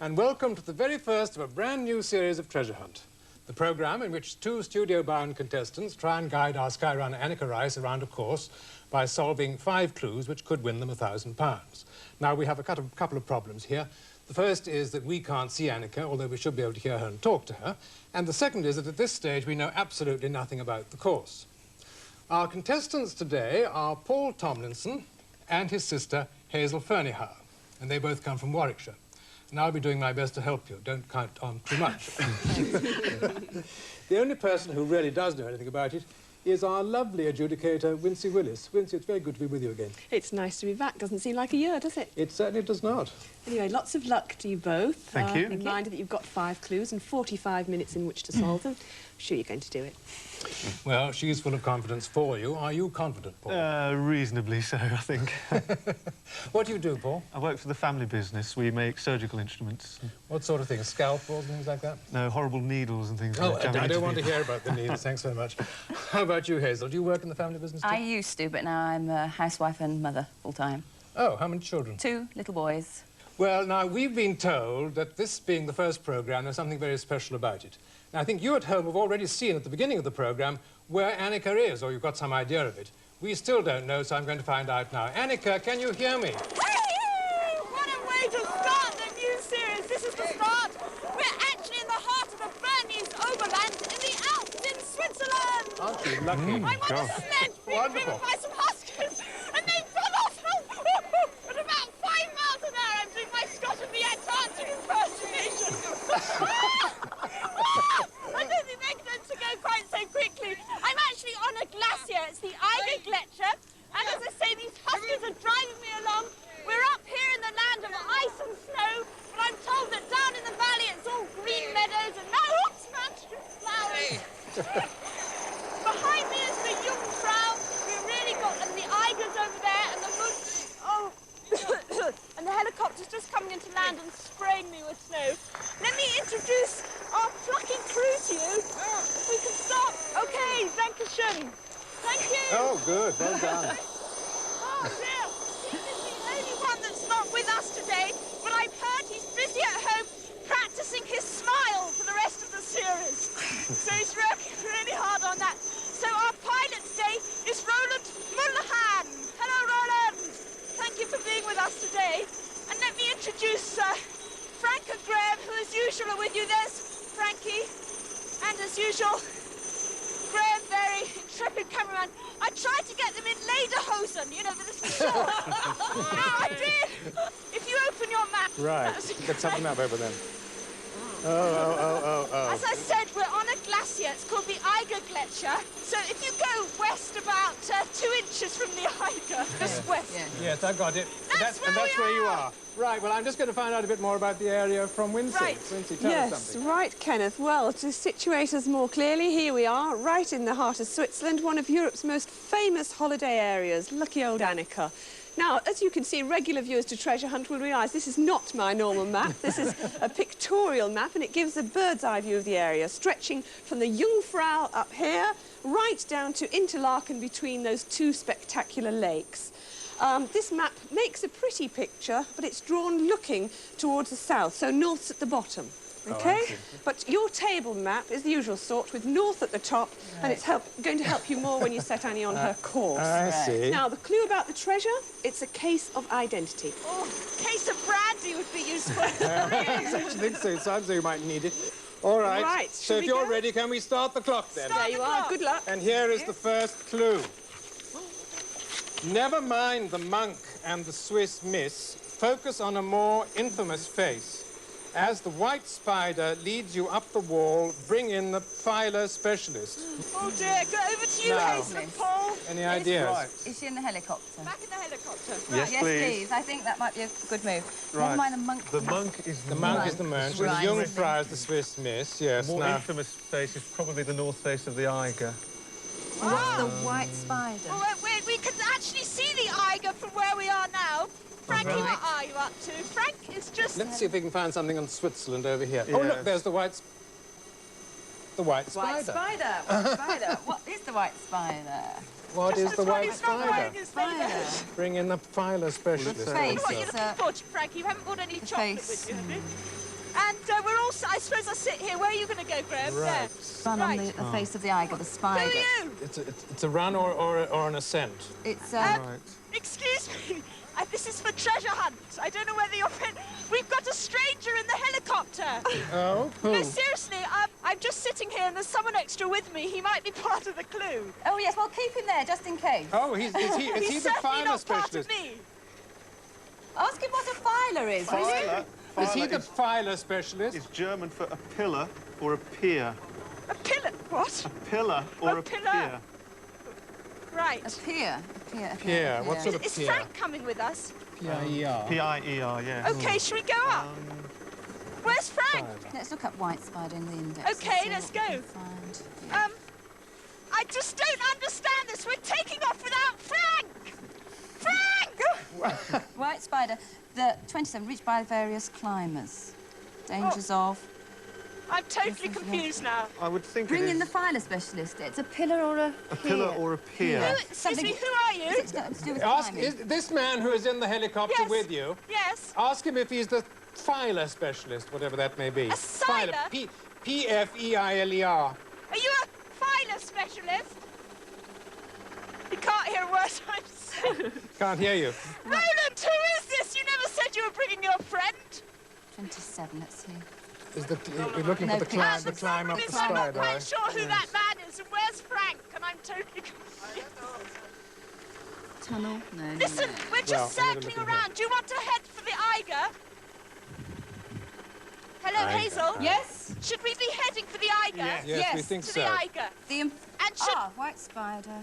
and welcome to the very first of a brand new series of Treasure Hunt, the programme in which two studio-bound contestants try and guide our skyrunner Anneka Rice around a course by solving 5 clues which could win them £1,000. Now, we have a couple of problems here. The first is that we can't see Anneka, although we should be able to hear her and talk to her. And the second is that at this stage we know absolutely nothing about the course. Our contestants today are Paul Tomlinson and his sister Hazel Ferneyhough, and they both come from Warwickshire. And I'll be doing my best to help you. Don't count on too much. The only person who really does know anything about it is our lovely adjudicator, Wincy Willis. Wincy, it's very good to be with you again. It's nice to be back. Doesn't seem like a year, does it? It certainly does not. Anyway, lots of luck to you both. Thank you. Reminder that you've got 5 clues and 45 minutes in which to solve them. I'm sure you're going to do it. Well, she's full of confidence for you. Are you confident, Paul? Reasonably so, I think. What do you do, Paul? I work for the family business. We make surgical instruments. What sort of things? Scalpels and things like that? No, horrible needles and things Oh, like that. I don't want to hear about the needles. Thanks very much. How about you, Hazel? Do you work in the family business too? I used to, but now I'm a housewife and mother full-time. Oh, how many children? 2 little boys. Well, now, we've been told that this being the first programme, there's something very special about it. Now, I think you at home have already seen at the beginning of the programme where Anneka is, or you've got some idea of it. We still don't know, so I'm going to find out now. Anneka, can you hear me? Hey! What a way to start the new series. This is the start. We're actually in the heart of the Bernese Oberland in the Alps in Switzerland. Aren't you lucky? I'm on a sled being driven by some huskies, and they've gone off at about 5 miles an hour. I'm doing my Scott and the Antarctic impersonation. I don't think they're going to go quite so quickly. I'm actually on a glacier. It's the Eiger Gletscher. And as I say, these huskies are driving me along. We're up here in the land of ice and snow, but I'm told that down in the valley it's all green meadows and now, oops, mountain flowers. Behind me is the Jungfrau. We've really got the Eigers over there and the Mud. Oh, and the helicopter's just coming into land and spraying me with snow. Let me introduce our plucky crew to you. If we can stop. Okay, Dankeschön. Thank you. Oh, good. Well done. Oh, dear. He's the only one that's not with us today, but I've heard he's busy at home practicing his smile for the rest of the series. So he's working really hard on that. So our pilot today is Roland Mullihan. Hello, Roland. Thank you for being with us today. And let me introduce Frank and Graham, who as usual are with you. There's Frankie. And as usual, Graham, very intrepid cameraman. I tried to get them in lederhosen, you know, for this shot. No, I did. If you open your map. Right. Get something up over there. Oh. As I said, we're on a glacier. It's called the Eiger Gletscher. So if you go west about 2 inches from the Eiger, just west. Yeah. Yes, I got it. That's where you are. Right, well, I'm just going to find out a bit more about the area from Wincy. Right. Wincy, tell us Yes, something. right, Kenneth. Well, to situate us more clearly, here we are, right in the heart of Switzerland, one of Europe's most famous holiday areas. Lucky old Anneka. Now, as you can see, regular viewers to Treasure Hunt will realise this is not my normal map. This is a pictorial map, and it gives a bird's-eye view of the area, stretching from the Jungfrau up here, right down to Interlaken between those 2 spectacular lakes. This map makes a pretty picture, but it's drawn looking towards the south, so north's at the bottom. OK? But your table map is the usual sort, with north at the top, and it's going to help you more when you set Annie on her course. I see. Now, the clue about the treasure, it's a case of identity. Oh, a case of brandy would be useful. I think so. It sounds like you might need it. All right. Right, So shall if we you're go? ready, can we start the clock then? There you are. Good luck. And here is the first clue. Never mind the monk and the Swiss miss. Focus on a more infamous face. As the white spider leads you up the wall, bring in the filer specialist. Oh, dear. Go over to you, Now. Hazel and Paul. Any ideas? Is she in the helicopter? Back in the helicopter. Yes, Yes, please. I think that might be a good move. Right. Never mind the monk. The monk is The monk is the Munch, and the Right. Jungfrau is the Swiss miss, yes. more Now, infamous face is probably the north face of the Eiger. What's the white spider? Well, we can actually see the Eiger from where we are now. Frankie, Right. what are you up to? Frank is just... let's see if we can find something on Switzerland over here. Oh, Yes. look, there's the white spider. White spider. White spider. What is the white spider? What is the white He's not spider? wearing his Spider. Bring in the filer specialist. The What face. are you It's looking for, Frankie? You haven't brought any chocolate face. with you, have you? I suppose I'll sit here. Where are you going to go, Graham? Right. There. Run on Right. the face of the Eiger, the Who spider. are you? It's a run or an ascent. It's Right. Excuse me. This is for treasure hunt. I don't know whether you're... We've got a stranger in the helicopter. Oh, who? No, seriously, I'm just sitting here and there's someone extra with me. He might be part of the clue. Oh yes, well keep him there just in case. Oh, is he He's the certainly filer not part of specialist? me. Ask him what a filer is. will you? Filer. Is he Filer the filer specialist? is German for a pillar or a pier. A pillar. What? Pillar or A a pillar. pier. Right. A pier. Pier. What sort of Is pier? Frank coming with us? P-I-E-R. P-I-E-R, yes. Okay, shall we go up? Where's Frank? Let's look up white spider in the index. and Okay, see let's what we go. can find. Yeah. I just don't understand this. We're taking off without Frank! Frank! White spider, the 27, reached by various climbers. Dangers of... I'm totally confused now. I would think Bring it in is the filer specialist. It's a pillar or a a pillar or a pier. Who, excuse me, who are you? Is it something to do with Ask climbing? is this man who is in the helicopter Yes. with you. Yes. Ask him if he's the filer specialist, whatever that may be. A filer? P-F-E-I-L-E-R. Are you a filer specialist? You can't hear a word I'm saying. Can't hear you. Roland, who is this? You never said you were bringing your friend. 27, let's see. We're looking No for the pictures. climb, up the I'm not spider. quite sure who that man is. And where's Frank? And I'm totally confused. Tunnel? No. Listen, no. we're just Well, I'm gonna circling look in around. Do you want to head for the Eiger? Hello, Eiger. Hazel. Yes? Should we be heading for the Eiger? Yes, we Yes, think To so. the Eiger. The And should... white spider.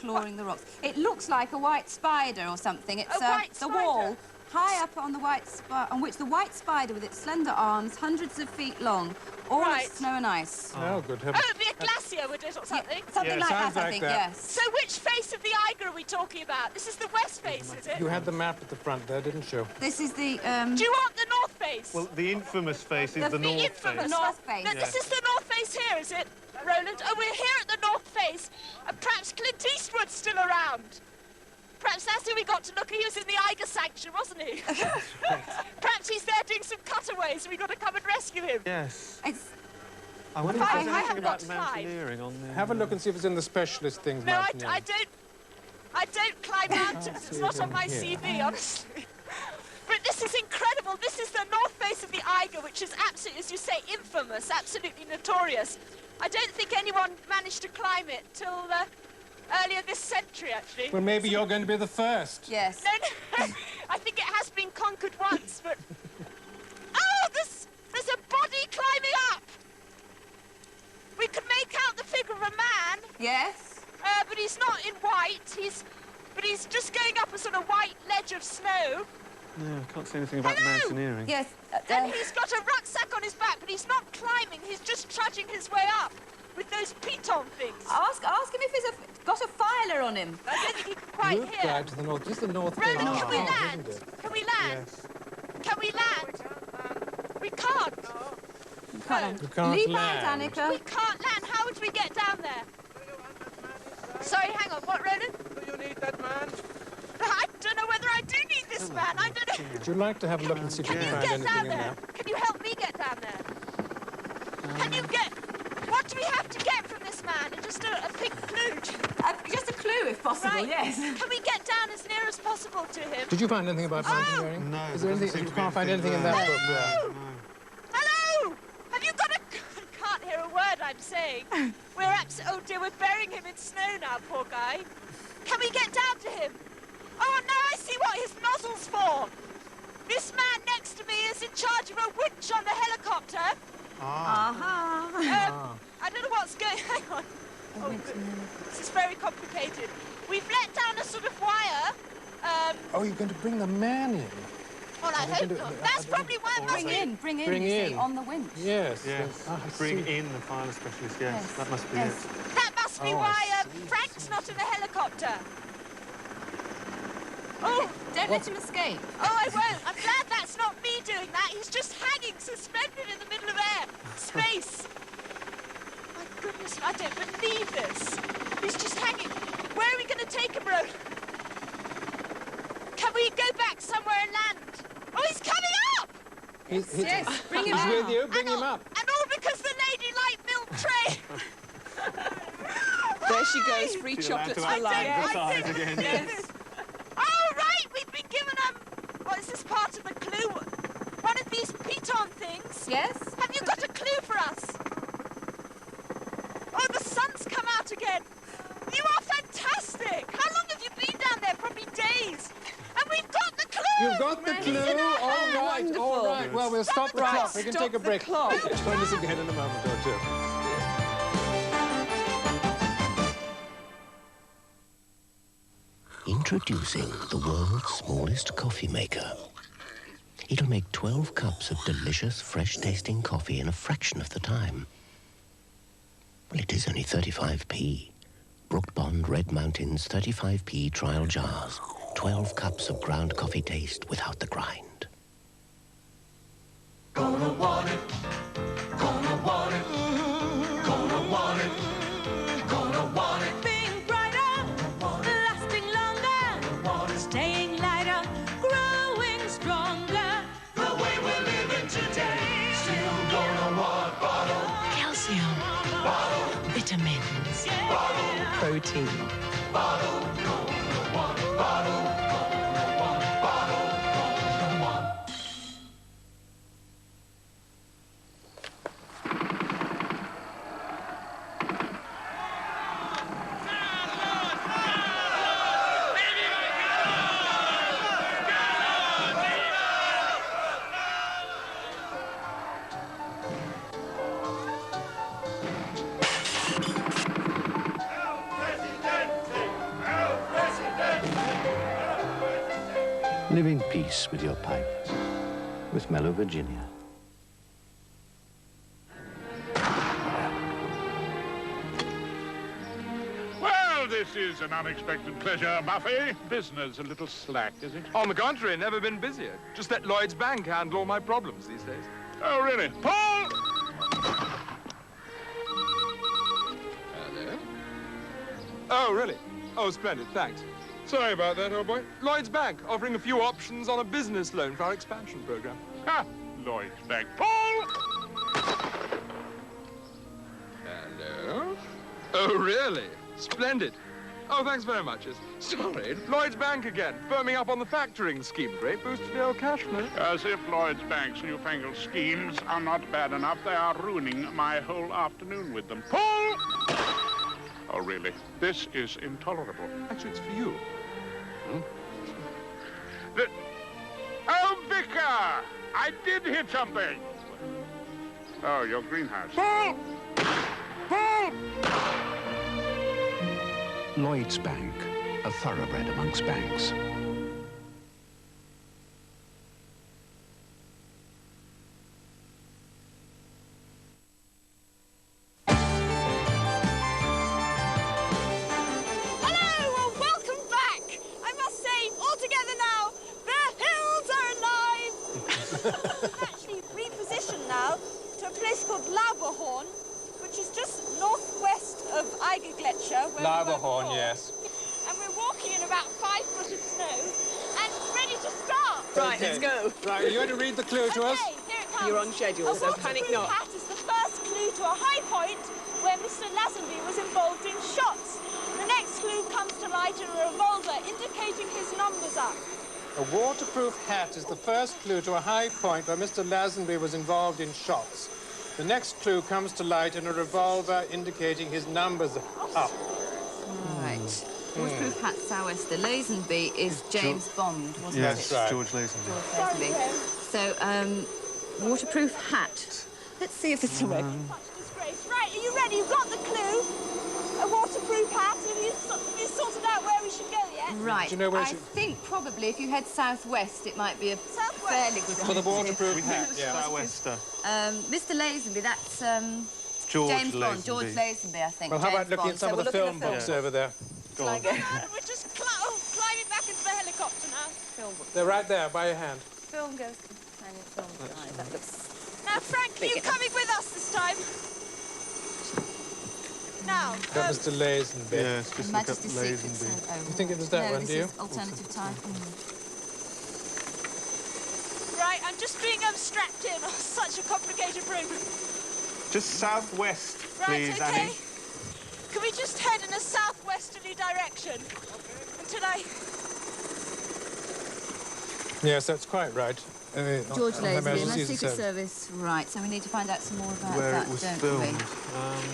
Clawing the rocks. It looks like a white spider or something. It's A white the spider? wall high up on the on which the white spider with its slender arms, hundreds of feet long, all Right. of snow and ice. Oh, good Oh, heavens. it'd be a glacier, would it, or something? Something Yeah, like sounds that, I like think, that. yes. So which face of the Eiger are we talking about? This is the west face, is it? You had the map at the front there, didn't you? This is the, Do you want the north face? Well, the infamous face is the north infamous face. north face. No, this is the north face here, is it, Roland? Oh, we're here at the north face. Perhaps Clint Eastwood's still around. Perhaps that's who we got to look at. He was in the Eiger Sanction, wasn't he? Perhaps he's there doing some cutaways and we got to come and rescue him. Yes. It's I wonder if Fine, there's I anything haven't about got time. mountaineering on there. Have a look and see if it's in the specialist things. No, I mountaineering. don't climb mountains. It's not on my here. CV, honestly. But this is incredible. This is the north face of the Eiger, which is absolutely, as you say, infamous, absolutely notorious. I don't think anyone managed to climb it till earlier this century, actually. Well, maybe you're going to be the first. yes. No, I think it has been conquered once, but... Oh, there's a body climbing up! We can make out the figure of a man, Yes. but he's not in white. But he's just going up a sort of white ledge of snow. No, I can't say anything about Hello. mountaineering. Yes. And he's got a rucksack on his back, but he's not climbing. He's just trudging his way up with those piton things. Ask him if he's got a filer on him. I don't think he can quite Good hear. guide to the north. Just the north Roland, face. can we Oh, land? isn't it? Can we land? Yes. Can we land? We can't. You can't Leave land. out, Anneka. We can't land. How would we get down there? Sorry, hang on. What, Roland? Do you need that man? I don't know whether I do need this man. I don't know. Would you like to have a look and see if you Can can you find get anything down in there? there? Can you help me get down there? Can you get... What do we have to get from this man? Just a pink clue. Just a clue, if possible, Right. yes. Can we get down as near as possible to him? Did you find anything about mountaineering? No, Is there there doesn't anything? seem You to be can't find anything anything in that there. book there. No. Hello! Have you got a... I can't hear a word I'm saying. We're oh dear, we're burying him in snow now, poor guy. Can we get down to him? Oh, now I see what his nozzle's for. This man next to me is in charge of a winch on the helicopter. Uh-huh. I don't know what's going... Hang on. Oh, this is very complicated. We've let down a sort of wire. Oh, you're going to bring the man in? Well, I they hope can do- not. they- That's they- probably why it must Bring be... in, Bring you see, in. on the winch. Yes. Yes. Ah, I Bring see. in the filer specialist, yes. Yes. That must be Yes. it. That must be Oh, I why see. Frank's not in the helicopter. Oh, Don't let him escape. oh, I won't. I'm glad that's not me doing that. He's just hanging, suspended in the middle of air. Space. My goodness, I don't believe this. He's just hanging. Where are we going to take him, Roland? Can we go back somewhere and land? Oh, he's coming up! Yes, bring him He's out. with you. Bring him up. And all because the lady liked milk tray. There she goes, free You're allowed chocolates to for life. emphasise again. Yes. Oh, right, we've been given, what is this part of the clue? One of these piton things. Yes? Have you got a clue for us? Oh, the sun's come out again. You are fantastic. How long have you been down there? Probably days. And we've got the clue. You've got the clue. All right, Wonderful. all right. Well, we'll stop the clock. We can stop take a the break. clock. Join us again in a moment or two. Introducing the world's smallest coffee maker. It'll make 12 cups of delicious, fresh-tasting coffee in a fraction of the time. Well, it is only 35p. Brook Bond Red Mountain's 35p trial jars. 12 cups of ground coffee taste without the grind. Gonna want it. Gonna want it. Gonna want it. Gonna want it. Being brighter, lasting longer, staying lighter, growing stronger. The way we're living today. Still gonna want bottle. Calcium, Bottle. vitamins, Bottle. protein. Bottle. Gonna want bottle. Gonna want bottle. Gonna want. Live in peace with your pipe. With Mellow Virginia. Well, this is an unexpected pleasure, Muffy. Business a little slack, is it? On the contrary, never been busier. Just let Lloyd's Bank handle all my problems these days. Oh, really? Paul! Hello? Oh, really? Oh, splendid, thanks. Sorry about that, old boy. Lloyd's Bank, offering a few options on a business loan for our expansion program. Ha! Lloyd's Bank. Paul! Hello? Oh, really? Splendid. Oh, thanks very much. Sorry, Lloyd's Bank again, firming up on the factoring scheme. Great boost to the old cash flow. As if Lloyd's Bank's newfangled schemes are not bad enough, they are ruining my whole afternoon with them. Paul! Oh, really? This is intolerable. Actually, it's for you. Oh, Vicar! I did hit something! Oh, your greenhouse. Paul! Paul! Lloyd's Bank, a thoroughbred amongst banks. Actually repositioned now to a place called Lauberhorn, which is just northwest of Eigergletscher. Lauberhorn, yes. And we're walking in about 5 foot of snow and ready to start. Right, let's go. Right, are you going to read the clue to us? Okay, here it comes. You're on schedule, so panic not. A waterproof hat is the first clue to a high point where Mr. Lazenby was involved in shots. The next clue comes to light in a revolver indicating his numbers up. A waterproof hat is the first clue to a high point where Mr. Lazenby was involved in shots. The next clue comes to light in a revolver indicating his numbers up. Right. Waterproof hat sou'west. The Lazenby is James Bond, wasn't Yes, it? right. George Lazenby. Lazenby. So, waterproof hat. Let's see if this will work. Much disgrace. Right, are you ready? You've got the clue. A waterproof hat. Have you sorted out where we should go yet? Right. Do you know where I she- think probably if you head southwest, it might be a Southwest. fairly good For the idea. waterproof hat, yeah. Sou'wester. Mr. Lazenby, that's George James Bond. Lazenby. George Lazenby, I think. Well, how about James looking Bond. at some So of the we'll film look at books over there? Go on. We're just climbing back into the helicopter now. Film book. They're right there, by your hand. Film goes companion film guide. That looks. Now, Frank, are you coming with us this time? Now, Got Mr. Lazenby. Yes, just look up Majesty's Secret Lazenby. Service. Oh. You think it was that no, one, this do you? is alternative time. right, I'm just being strapped in. Oh, such a complicated program. Just southwest, Right, please, okay. Annie. Can we just head in a southwesterly direction? Until I... Yes, that's quite right. George Her Lazenby, Majesty's Secret Service. Right, so we need to find out some more about Where that, it was don't filmed. we?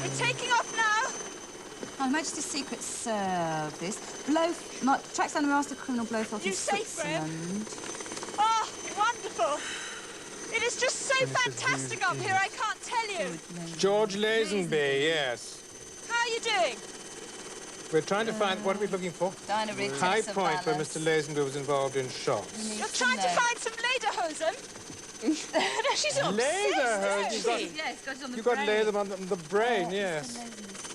We're taking off now. Her Majesty's Secret Service. Tracks down the master criminal Blofeld You in safe, Graham? Switzerland. Oh, wonderful. It is just so fantastic up here, I can't tell you. George Lazenby, yes. How are you doing? We're trying to find... What are we looking for? Dinah Rigg, High Tennis of point where Valence. Mr. Lazenby was involved in shots. You're trying to find some lederhosen? No, she's obsessed, Laserhosen? isn't she? Yes, got it on the You got brain. laser on the brain, yes.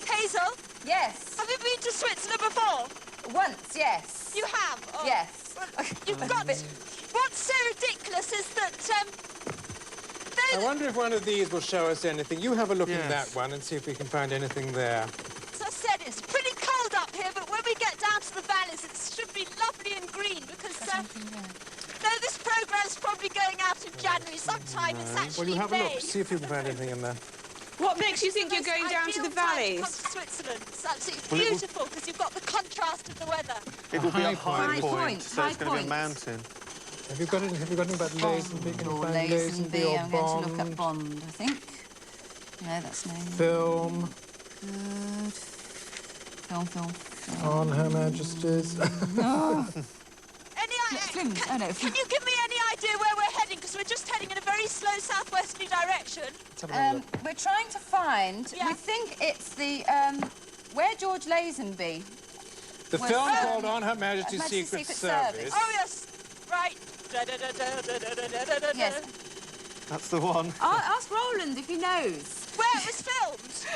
Hazel, Yes. have you been to Switzerland before? Once, yes. You have? Oh. Yes. Well, you've got... What's so ridiculous is that, I wonder if one of these will show us anything. You have a look in Yes. that one and see if we can find anything there. as I said, it's pretty cold up here, but when we get down to the valleys, it should be lovely and green because, though this program's probably going out in January sometime, it's Well, actually you have a May. look. See if you can find anything in there. What makes you think you're going down to the valleys? Come to Switzerland. It's absolutely beautiful because you've got the contrast of the weather. It will be a High high point. point, so High it's going to be a point. mountain. Have you got anything about Lazenby? Can you Or find Lazenby. or I'm going to look Bond? at Bond, I think. No, that's no. Film Good. Film. on Her Majesty's. Can you give me any idea where we're heading? Because we're just heading in a very slow southwesterly direction. We're trying to find. Yeah. We think it's the where George Lazenby. The was, film called On Her Majesty's Majesty's Secret Secret Service. Service. Oh, yes. Right. Yes. That's the one. Ask Roland if he knows. Where it was filmed.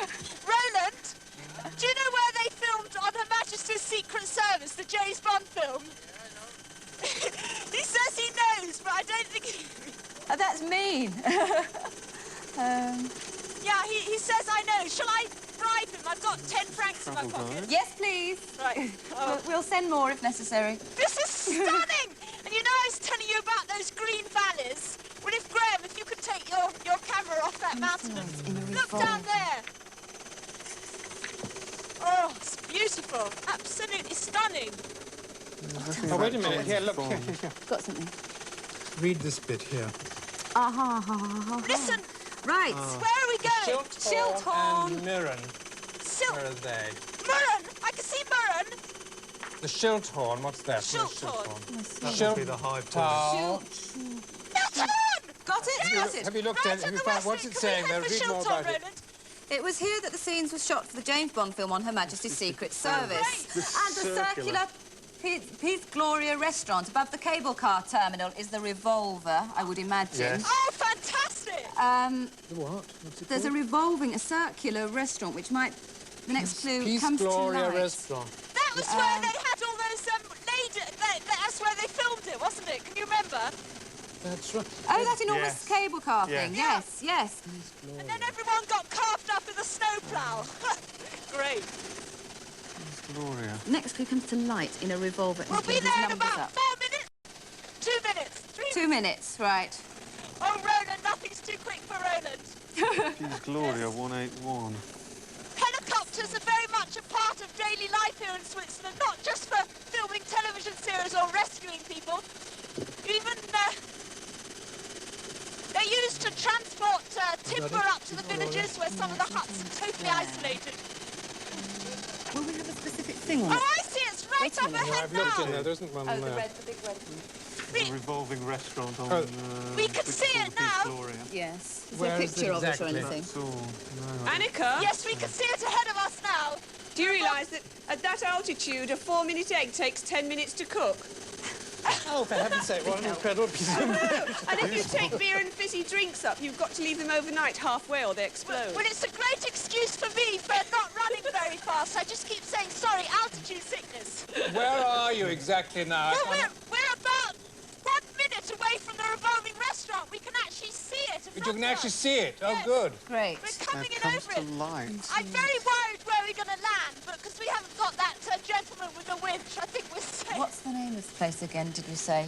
Roland, do you know where they filmed On Her Majesty's Secret Service, the James Bond film? He says he knows, but I don't think he... Oh, that's mean. Yeah, he says I know. Shall I bribe him? I've got 10 francs in my pocket. Yes, please. Right. We'll send more if necessary. This is stunning! And you know I was telling you about those green valleys? Well, Graham, if you could take your camera off that mountain and look down there. Oh, it's beautiful. Absolutely stunning. Oh, wait a minute. Here, look. Here. Got something. Read this bit here. Listen, Right. where are we going? Shilthorn and Mirren. Where are they? Murren! I can see Murren! The Shilthorn, what's that? Shilthorn. That must be the high point. Milton! Got it. Have you looked at it? Have you found... What's it saying there? Read more about it. It was here that the scenes were shot for the James Bond film On Her Majesty's Secret Service. And the circular Peace Gloria restaurant above the cable car terminal is the Revolver, I would imagine. Yes. Oh, fantastic! What? What's it There's a circular restaurant, which might... The next clue Peace comes Gloria to light. Restaurant. That was where they had all those that's where they filmed it, wasn't it? Can you remember? That's right. Oh, that enormous cable car thing. Yeah. Yes. And then everyone got carved up with a snowplow. Great. Gloria. Next clue comes to light in a revolver. We'll be there in about 4 minutes. 2 minutes. 3 2 minutes, right. Oh, Roland, nothing's too quick for Roland. Peace Gloria 181. Helicopters are very much a part of daily life here in Switzerland, not just for filming television series or rescuing people. Even they're used to transport timber up to the villages where some of the huts are totally isolated. Will we have a specific thing on Oh, it? I see, it's right up No, ahead I've looked in now. there. There isn't one there. the big red. There's a revolving restaurant on... We can see it now. Gloria. Yes. Is Where there a is it picture of it or exactly? anything? That's all. No, Annika, Yes, we can see it ahead of us now. do you realise that at that altitude, a 4-minute egg takes 10 minutes to cook? Oh, for heaven's sake, what an incredible piece of... And if you take beer and fizzy drinks up, you've got to leave them overnight halfway or they explode. Well, it's a great excuse for me for not running very fast. I just keep saying, sorry, altitude sickness. Where are you exactly now? Well, we're about 1 minute away from the revolving restaurant. We can actually see it. You can actually see it. Oh, good. Great. We're coming in comes over to it. light. I'm very worried where we're going to land, but because we haven't got that gentleman with the winch, I think we're safe. What's the name was the place again, did we say?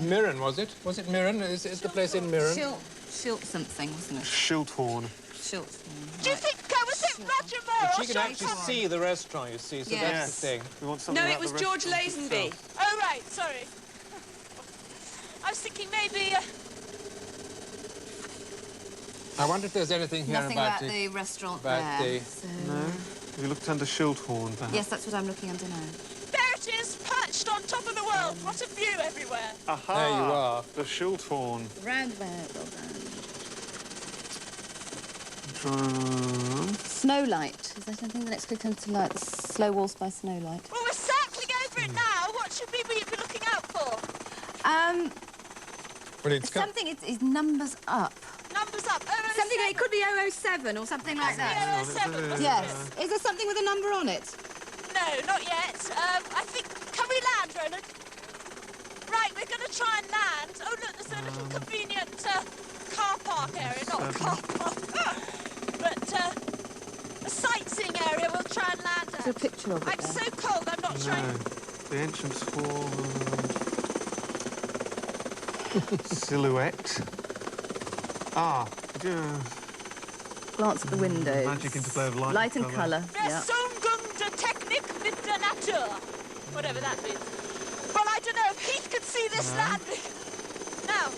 Mirren, was it? Was it Mirren? Is the place in Mirren? Schilt something, wasn't it? Shilthorn. Shilthorn. Do you think was it Roger Moore? But she can actually see the restaurant, you see, so Yes. that's the thing. We want something No, it about was the George restaurant Lazenby. itself. Oh, right, sorry. I was thinking maybe... I wonder if there's anything here Nothing about the restaurant there. So... No? Have you looked under Shilthorn, perhaps? Yes, that's what I'm looking under now. There it is, perched on top of the world. What a view everywhere. Aha! There you are. The Shilthorn. Roundabout, well done. Snowlight. Is that anything the next clue comes to light? The slow waltz by Snowlight. Well, we're circling over it now. What should we be looking out for? Well, it's Something is numbers up. Numbers up. 007. Something, it could be 007 or something like that. 007, wasn't Yes. Is there something with a number on it? No, not yet. I think... Can we land, Roland? Right, we're going to try and land. Oh, look, there's a little convenient car park area. Not car park. But a sightseeing area we'll try and land at. There's a picture of it I'm there. so cold, I'm not sure. The entrance for... Silhouette. Ah, Glance at the windows. Magic interplay of light, Light and colour. Yeah. Versumgung der Technik mit der Natur. Whatever that means. Well, I don't know if Heath could see this landing. Now.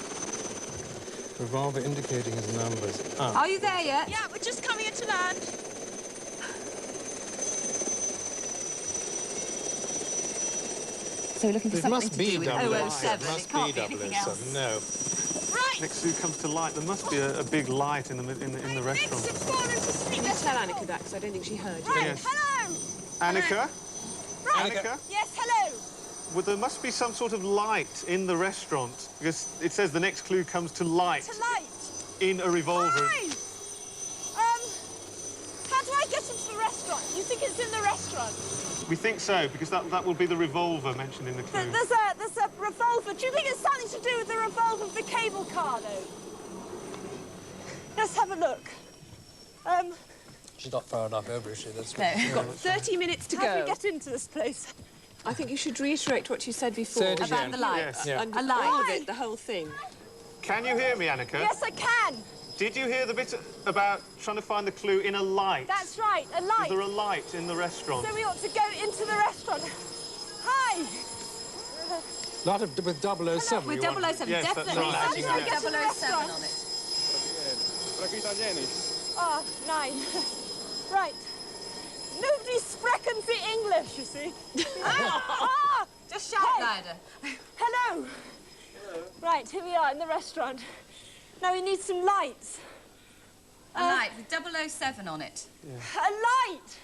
Revolver indicating his numbers. Ah. Are you there yet? Yeah, we're just coming into land. So we're looking for It something must to be do with 007. 007. Must It can't be be anything 007. else. No. Right. Next clue comes to light. There must be a big light in the restaurant. Can you tell Anneka that? Because I don't think she heard you. Right, Yes. hello. Annika? Right. Annika? Yes, hello. Well, there must be some sort of light in the restaurant, because it says the next clue comes to light To light. in a revolver. Hi. How do I get into the restaurant? You think it's in the restaurant? We think so, because that will be the revolver mentioned in the clue. There's a revolver. Do you think it's something to do with the revolver of the cable car, though? Let's have a look. She's not far enough over, is she? That's No. We've got 30 minutes to How do go. we get into this place? I think you should reiterate what you said before. Say it About again. the light. Yes. Yeah. And A light. all of it, the whole thing. Can you hear me, Annika? Yes, I can. Did you hear the bit about trying to find the clue in a light? That's right, a Is light. there a light in the restaurant? So we ought to go into the restaurant. Hi. Lot of with 007. With you want. 007, Yes, that's definitely. right. Something How do I with get to the 007 restaurant? on it. Oh, 9. Right. Nobody sprechen the English, you see. Just shout louder. Hello. Right, here we are in the restaurant. Now we need some lights. A light with 007 on it. A light.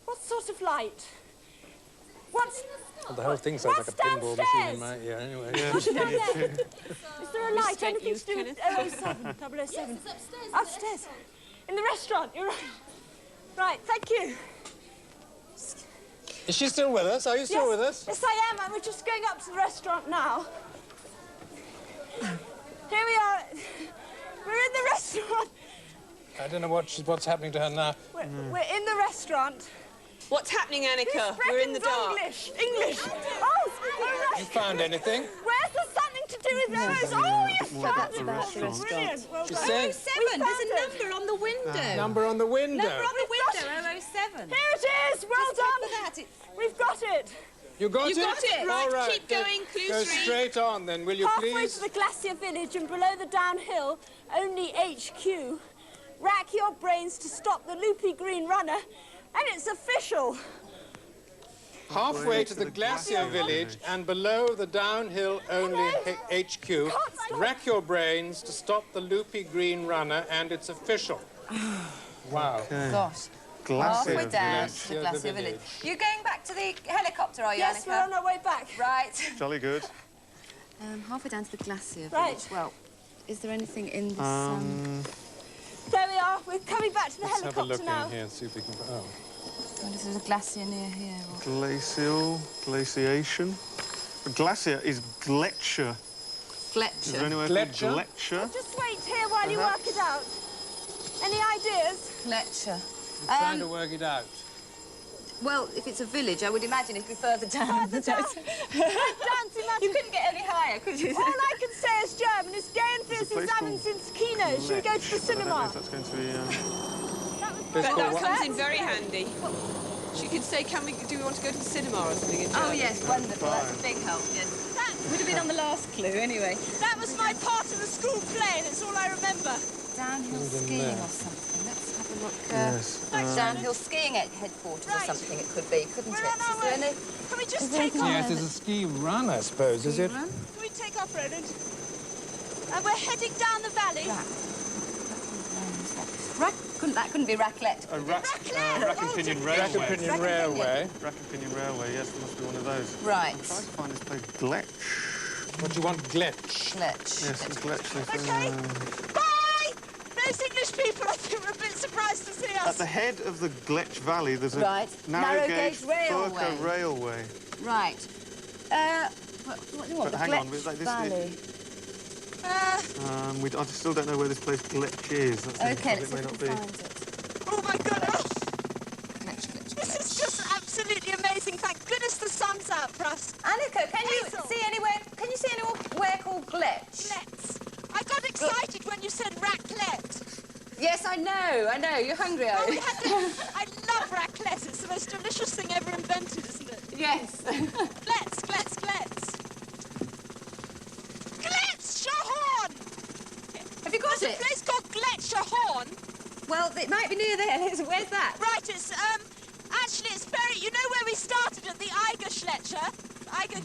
What sort of light? What's... Well, the whole thing sounds like a What's pinball machine downstairs? in my ear, anyway. Is there a light? Mistake Anything used, to do with Kenneth. 007? 007. Upstairs. In the restaurant. You're right. Right, thank you. Is she still with us? Are you still with us? Yes, I am. And we're just going up to the restaurant now. Here we are. We're in the restaurant. I don't know what's happening to her now. We're in the restaurant. What's happening, Anneka? Who We're in the dark. English. English. Oh, all You right. found anything? Where's the something to do with those? Oh, you found it. restaurant. Brilliant. Well She's done. saying 007, there's a found it. number on the window. number on the window. Number on the window, 007. Here it is. Well done. We've got it. You got You it? got it, right, All right. keep going, clue Go 3. straight on, then, will you Halfway please? to the glacier village and below the downhill, only HQ. Rack your brains to stop the loopy green runner, and it's official. Halfway to the glacier village and below the downhill only HQ, rack your brains to stop the loopy green runner, and it's official. Wow. Gosh. Glacier Halfway down village. to the glacier village. You're going back to the helicopter, are you, Yes, Anneka? we're on our way back. Right. Jolly good. Halfway down to the glacier Right. village. Well, is there anything in this... There we are. We're coming back to the Let's have a look helicopter now. in here and see if we can... Oh. I wonder if there's a glacier near here. Or... Glaciation. A glacier is Gletscher. Is there Gletscher. anywhere Gletscher? called Gletscher? Just wait here while you work it out. Any ideas? Gletscher. I'm trying to work it out. Well, if it's a village, I would imagine it'd be further down. Further down. You couldn't get any higher, could you? All I can say is German is Gehen für zusammen ins Kino. Should we go to the I don't know cinema? if that's going to be... That comes in very handy. She could say, do we want to go to the cinema or something in German? Oh, yes, wonderful. That's a big help, yes. That would have been on the last clue, anyway. That was my part of the school play, and it's all I remember. Downhill skiing or something. Let's have a look. Yes. Downhill skiing at headquarters or something it could be, couldn't it? We're on our way. Can we just take off? Yes, there's a ski run, I suppose, is it? Can we take off, Roland? And we're heading down the valley. That couldn't be raclette. Rack and Pinion Railway. Rack and Pinion Railway. Rack and Pinion Railway, yes, there must be one of those. Right. I'm trying to find this place, Gletsch. What do you want, Gletsch? Gletsch. Yes, it's Gletsch. Okay. Bye! Those English people, I think, were a bit surprised to see us. At the head of the Gletsch Valley, there's a narrow gauge railway. Furka railway. Right. What do you want? But hang on, it's like this. Valley. I still don't know where this place Gletsch is. That's Okay, it let's may see not if we be. can find it. Oh, my goodness! Gletsch. This is just absolutely amazing. Thank goodness the sun's out for us. Annika, can you see anywhere called Gletsch? Gletsch. I got excited when you said raclette. Yes, I know. You're hungry, are you? I love raclette. It's the most delicious thing ever invented, isn't it? Yes. Gletsch. Gletsch-Horn! Have you got There's it? a place called Gletsch-Horn. Well, it might be near there. Where's that? Right, actually, it's very... You know where we started at the Eigergletscher?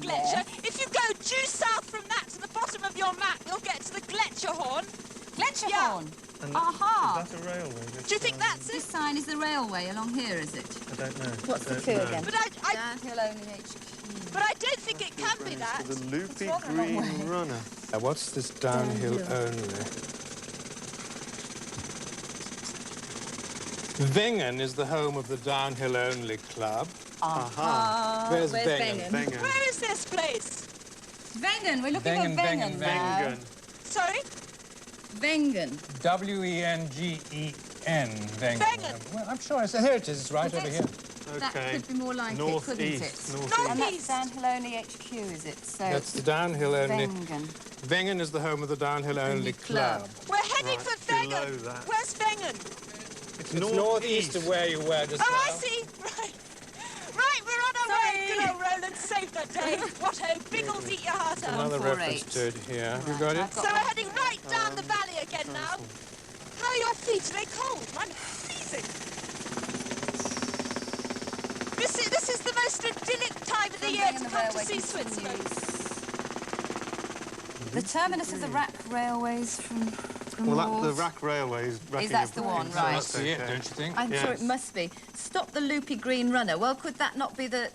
Yes. If you go due south from that to the bottom of your map, you'll get to the Gletscherhorn. Gletscherhorn? And Aha. Is that a railway? Do you think that's This it? sign is the railway along here, is it? I don't know. What's the clue again? But Downhill only HQ. But I don't think it can be that. The Loopy rather a long Green Runner. What's this downhill only? Wengen is the home of the Downhill Only Club. Aha. Where's Wengen? Wengen. Where is this place? Wengen. We're looking at Wengen now. Wengen. Sorry? Wengen. W-E-N-G-E-N. Wengen. Wengen. Well, I'm sure I said, here it is, it's right over here. That Okay. could be more like North it, couldn't east. it? North And east. that's Downhill only HQ, is it? So That's the Downhill Only. Wengen. Wengen is the home of the Downhill Only Club. We're heading Right, for below Wengen. that. Where's Wengen? It's It's northeast of where you were just Oh, now. I see. Right, we're on our way. Good old Roland saved the day. What a biggles eat your heart out. Another 148. reference to it here. Have you got it? So we're heading right down the valley again now. How are your feet? Are they cold? Mine are freezing. This is the most idyllic time of the year to come to see Switzerland. The terminus of the rack railways from Well, north. the Rack Railway is... That's the one, right. Must be it, don't you think? I'm sure Yes. it must be. Stop the loopy green runner. Well, could that not be the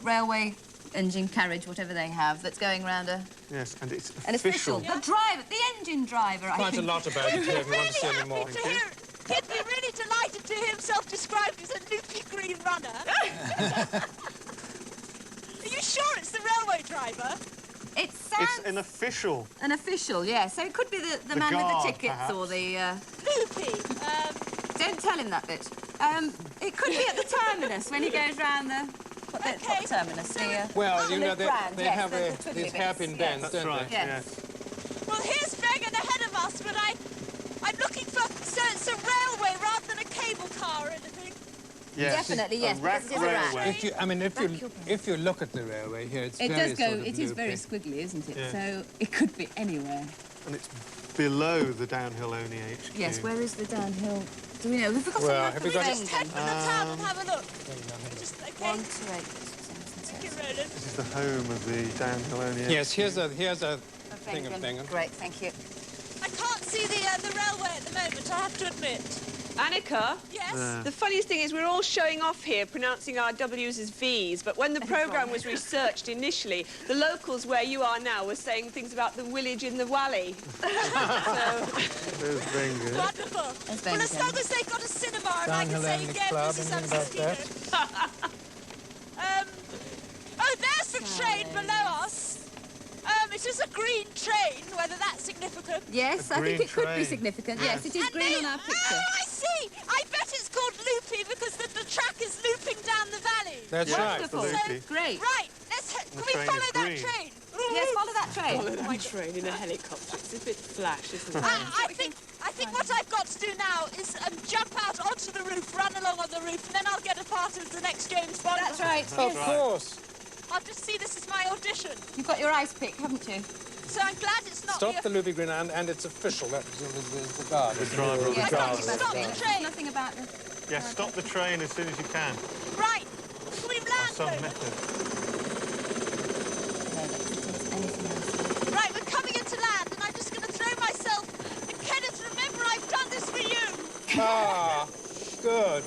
railway engine carriage, whatever they have, that's going round a... Yes, and it's An official. official. The driver, the engine driver, I Quite a think. lot about it here if you want to see any more. He'd be really delighted to hear himself described as a loopy green runner. Are you sure it's the railway driver? It sounds... It's an official. An official, yeah. So it could be the man with guard, the tickets perhaps. or the... Loopy. Don't tell him that bit. It could be at the terminus when he goes round the... What terminus? The, Well, you know, they yes, have the twiddly these bits, hairpin yes. bends, That's don't right, they? Yes. Well, here's Wengen ahead of us, but I'm looking for... So it's a railway rather than a cable car or anything. Yes. Definitely, yes, A Rack because it is a rack. Railway. If you look at the railway here, it's It very does go... sort of It is loopy. very squiggly, isn't it? Yeah. So it could be anywhere. And it's below the Downhill Only HQ. Yes, where is the downhill? Do we know? We've got Well, some... have Can you we got just head for the town and have a look? Just, okay. 1, 2, 8. Thank you, Roland. This is the home of the Downhill Only HQ. Yes, here's a thing of Wengen. Great, thank you. I can't see the railway at the moment, I have to admit. Annika, Yes? the funniest thing is we're all showing off here, pronouncing our W's as V's, but when the programme was researched initially, the locals where you are now were saying things about the village in the valley. There's Wengen. Wonderful. Well, as long as they've got a cinema and I can Downhill say Only again, Club, this is anything about that? Oh, there's the train below us. It is a green train, whether that's significant. Yes, I green think it could be train. significant. Yes, it is And green they- on our picture. Oh, I see. I bet it's called loopy because the track is looping down That's right. Absolutely. Great. Right, can we train follow is that green. train? Yes, follow that train. Follow that train in a helicopter. It's a bit flash, isn't it? I think what I've got to do now is jump out onto the roof, run along on the roof, and then I'll get a part of the next James Bond. That's right. Of course. I'll just see this is my audition. You've got your ice pick, haven't you? So I'm glad it's not Stop the loopy green and it's official. That was the guard. The driver of the Yes, car. Stop the train. Nothing about the... Yes, stop the train as soon as you can. Right, we By land some though. method. Right, we're coming into land, and I'm just going to throw myself. And Kenneth, remember, I've done this for you. Ah, good.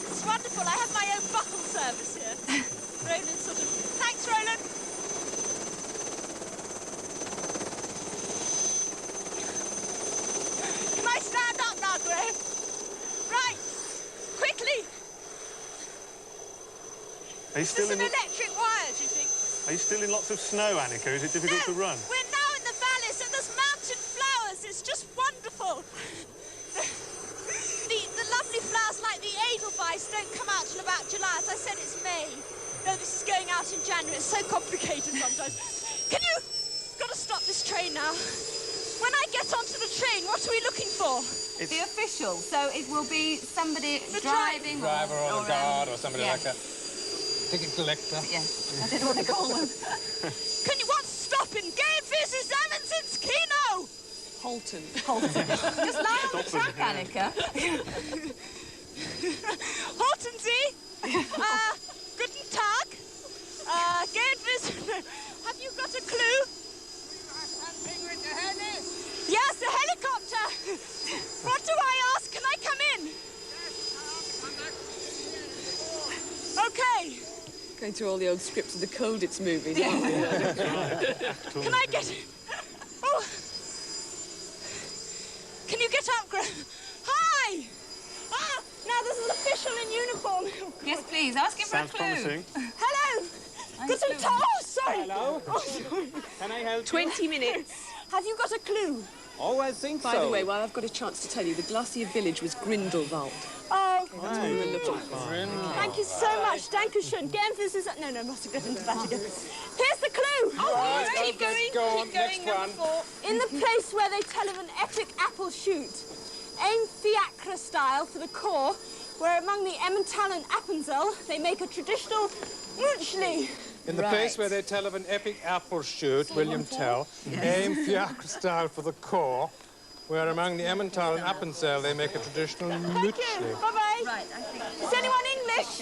It's wonderful. I have my own buckle service here. Roland sort of... Thanks, Roland. Can I stand up now, Graham? Right. Quickly. Are you Is still this in? an electric wire, do you think? Are you still in lots of snow, Anneka? Is it difficult to run? We're now in the valley, so there's mountain flowers. It's just wonderful. The lovely flowers like the Edelweiss don't come out till about July. As I said, it's May. No, this is going out in January. It's so complicated sometimes. Can you... Got to stop this train now. When I get onto the train, what are we looking for? The official. So it will be somebody driving Driver or a guard or somebody yeah. like that. Ticket collector. Yeah, I don't know what they call them. Can you want to stop in Game Faces Amundsen's Kino? Holton. Just lie on the track, Anneka. Hortensy? Guten Tag? Game Faces... Have you got a clue? Yes, the helicopter. What do I ask? Can I come in? Okay. Going through all the old scripts of the Colditz movies, aren't we? Can I get... Oh. Can you get up, Graham? Hi! Ah, now this is an official in uniform. Yes, please. Ask him Sounds for a clue. promising. Hello. Guten Tag. Oh, sorry. Hello. Oh, sorry. Can I help 20 minutes. Have you got a clue? Oh, I think By the way, while I've got a chance to tell you, the Glacier village was Grindelwald. Oh, That's what we were looking for. thank you so much. Dankeschön. Game Faces... No, I must get into that again. Here's the clue. Right, keep going. go on, Keep next going, one. number 4. In the place where they tell of an epic apple shoot, aim fiacre style for the core, where among the Emmental and Appenzell, they make a traditional muchli. In the place where they tell of an epic apple shoot, William Tell, aim fiacre style for the core, where among the Emmental and Appenzell they make a traditional Thank you. muchli. Bye-bye. Right, I think... Is anyone English?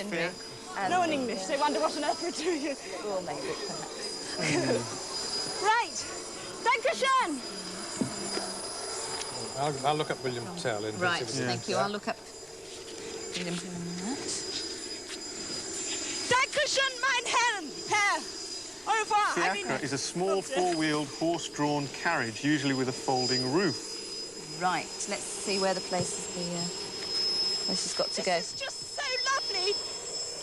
No one English. They wonder what on earth we're doing. We'll make it, perhaps. Right. Dankeschön. I'll look up William Tell. In Right, case it was- thank you. I'll look up... William Dankeschön, mein Herrn. Herr. Au revoir. Fiacre is a small four-wheeled, horse-drawn carriage, usually with a folding roof. Right, let's see where the place has got to go. This is just so lovely.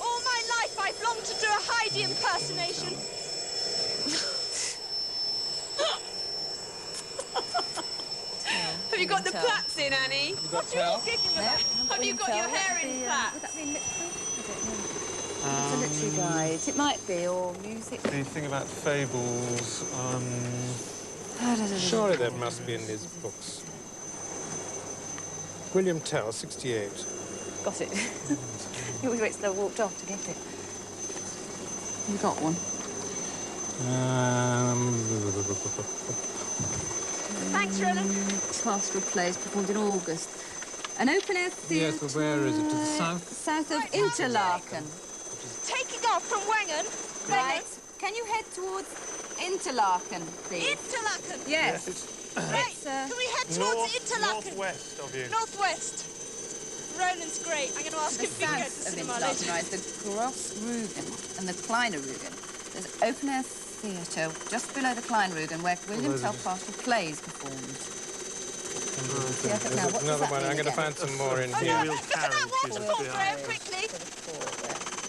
All my life I've longed to do a Heidi impersonation. Have you got the plaits in, Annie? What are you giggling about? Have you got your hair in Would plaits? that be literary? I don't know. It's a literary guide. It might be, or music. The thing about fables, Surely that must be in these books. William Tell, 68. Got it. We waited till I walked off to get it. You got one. Thanks, Roland. Pastoral plays performed in August. An open-air theatre... Yes, but where is it? To the south? South of Interlaken. Taking off from Wengen. Right. Can you head towards Interlaken, please? Interlaken. Yes. Right. Can we head towards Interlaken? northwest of you. Northwest. Roland's great. I'm going to ask The him if we can go to the south of cinema Interlaken, later. right, the Grossrügen and the Kleinerrügen. There's an open-air theatre just below the Kleinrügen where William Tell Pastoral plays performed. Yeah, but now, what does Another that one. mean I'm going to again? find some more in Oh, here. no, Wheel look at that carriage is waterfall, behind. Graham, quickly.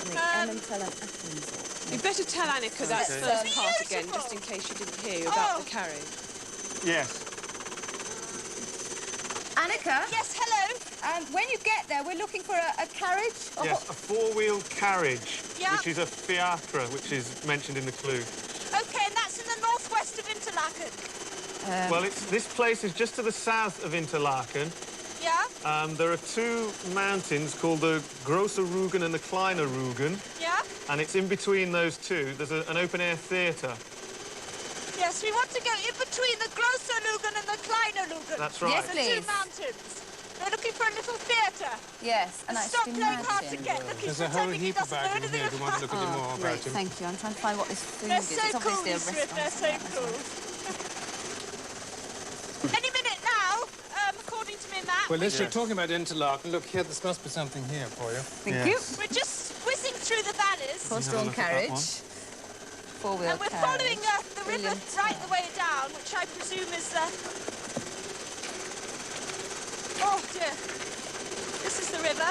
And the Emmental and Appenzell. You'd better tell Anneka that Okay. first part again, Beautiful. just in case she didn't hear you about the carriage. Yes. Anneka? Yes, hello. When you get there, we're looking for a carriage. Yes, a four-wheel carriage, Yeah. which is a fiacre, which is mentioned in the clue. OK, and that's in the northwest of Interlaken. Well, this place is just to the south of Interlaken. Yeah? There are two mountains called the Große Rügen and the Kleine Rügen. Yeah? And it's in between those two. There's an open-air theatre. Yes, we want to go in between the Große Rügen and the Kleine Rügen. That's right. Yes, The please. two mountains. They're looking for a little theatre. Yes, and I Stop should playing hard to imagine. get, looking There's a whole pretending he heap doesn't know about him anything here. Do you want to look at about. more Great, about him? thank you. I'm trying to find what this food They're is. so It's cool, obviously a Miss Swift, restaurant. they're so cool. Any minute now, according to me map. Well, Liz, you're talking about Interlaken. Look here, this must be something here for you. Thank you. We're just whizzing through the valleys. Horse-drawn carriage. Four-wheel And we're carriage. following the river Brilliant. right the way down, which I presume is oh dear. This is the river.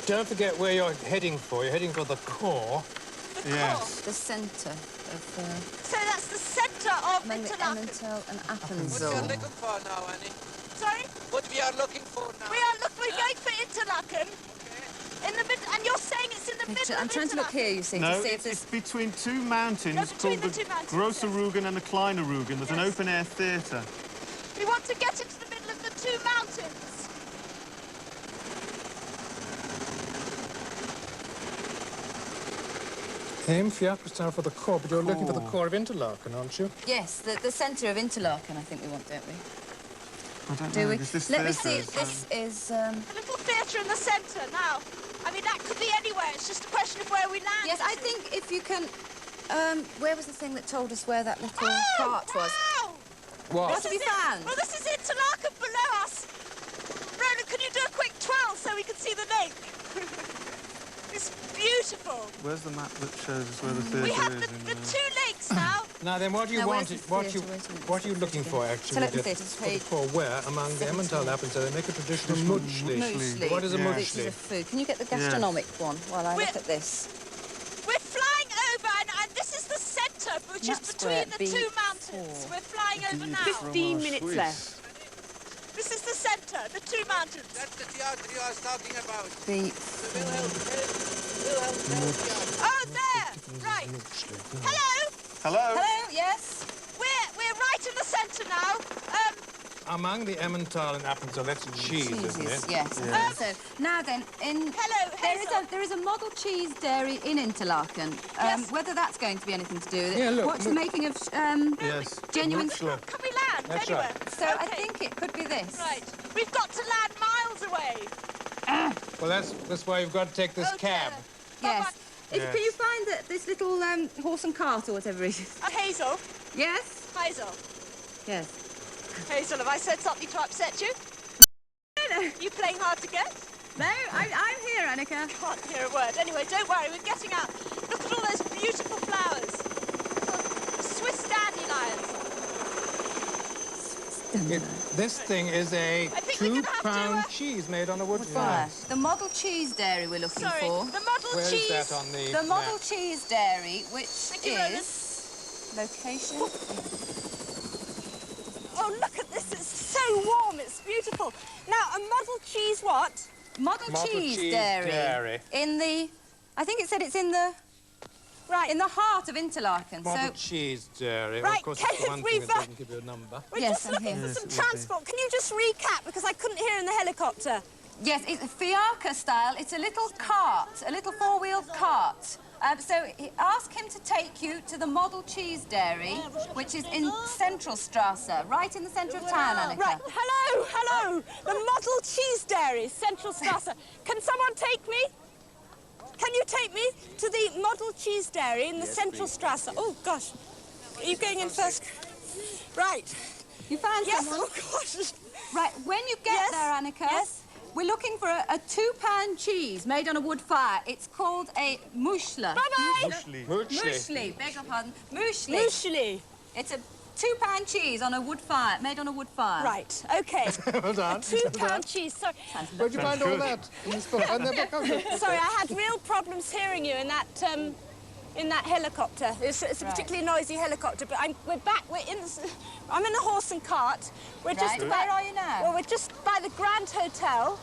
Don't forget where you're heading for. You're heading for the core. Yes. The centre of So that's the centre of among the Interlaken. Emmental and What we are Appenzell. looking for now, Annie? Sorry? What we are looking for now? We're going for Interlaken. In the mid, and you're saying it's in the middle I'm of trying to look Interlaken. here, you see, No, to see if it's there's... between two mountains No, between called the two mountains, Große yes. Rügen and the Kleine Rügen. There's an Yes. open-air theatre. We want to get into the middle of the two mountains. Aim fiacre style for the core, but you're looking for the core of Interlaken, aren't you? Yes, the centre of Interlaken, I think we want, don't we? I don't Do know. we? Is this Let me theatre? see, this is... A little theatre in the centre. Now, I mean, that could be anywhere. It's just a question of where we land. Yes, I think if you can... where was the thing that told us where that little cart was? Wow! What? What have you found? Well, this is Interlaken below us. Roland, can you do a quick twirl so we can see the lake? It's beautiful. Where's the map that shows us where the theatre We have is? the two lakes now. Now then, what do you Now, want? where's the What theatre? Where's the are you looking for, actually? Select the to get theatre, for the page core? Where? Among the Emmental Appenzell, they make a traditional muchli. Muesli. What is a Which is muchli? a food. Can you get the gastronomic one while I We're- look at this? We're flying over, and this is the centre, which is That's between where the two B4. mountains. We're flying over now. 15 minutes left. This is the centre, the two mountains. That's the theatre you are talking about. The... The Wilhelm theatre. Oh, there! Right. Hello? Hello? Hello, yes? We're right in the centre now. Among the Emmental and Appenzell, that's cheese, isn't it? Yes. So, now then, Hello, Hazel. there is a model cheese dairy in Interlaken. Yes. Whether that's going to be anything to do with it. Yeah, look, What's the look. making of Yes. genuine... Muchli. Can we land That's anywhere? right. So I Okay. think it could be this. Right. We've got to land miles away. Well, that's why you've got to take this Oh, cab. dear. Yes. Yes. Can you find this little horse and cart or whatever it is? Hazel. Yes? Hazel. Yes. Hazel, have I said something to upset you? No. You playing hard to get? No, I'm here, Anneka. Can't hear a word. Anyway, don't worry, we're getting out. Look at all those beautiful flowers. Swiss dandelions. This thing is a I think we're gonna have to, 2-pound cheese made on a wood fire. The model cheese dairy we're looking Sorry, for. the model Where is cheese. that on the The model map? cheese dairy, which Thank you, Roland. is... Location? Oh, look at this. It's so warm. It's beautiful. Now, a model cheese what? Model cheese dairy. dairy. In the... I think it said it's in the... Right. In the heart of Interlaken. Model So... cheese dairy. Right, Of course, Kenneth, it's the one thing we've, that doesn't give you a number. We're Yes, just I'm looking here. for some transport. Can you just recap? Because I couldn't hear in the helicopter. Yes, it's a fiacre style. It's a little cart, a little four-wheeled cart. Ask him to take you to the model cheese dairy, which is in Central Strasse, right in the centre of town, Anneka. Right. Hello, hello. The model cheese dairy, Central Strasse. Can someone take me? Can you take me to the model cheese dairy in the Central Strasse? Oh, gosh. Are you going in first? Right. You found Yes, someone? oh, gosh. Right, when you get Yes, there, Anneka, yes. we're looking for a 2-pound cheese made on a wood fire. It's called a muschle. Bye-bye. Muschli, beg your pardon. Muschli. Muesli. It's a 2-pound cheese on a wood fire, made on a wood fire. Right, OK. Well done. A 2-pound cheese. Sorry. Where'd you find all that? In this book? I never come to- Sorry, I had real problems hearing you in in that helicopter. It's a particularly noisy helicopter, but we're back. I'm in a horse and cart. We're just about, where are you now? Well, we're just by the Grand Hotel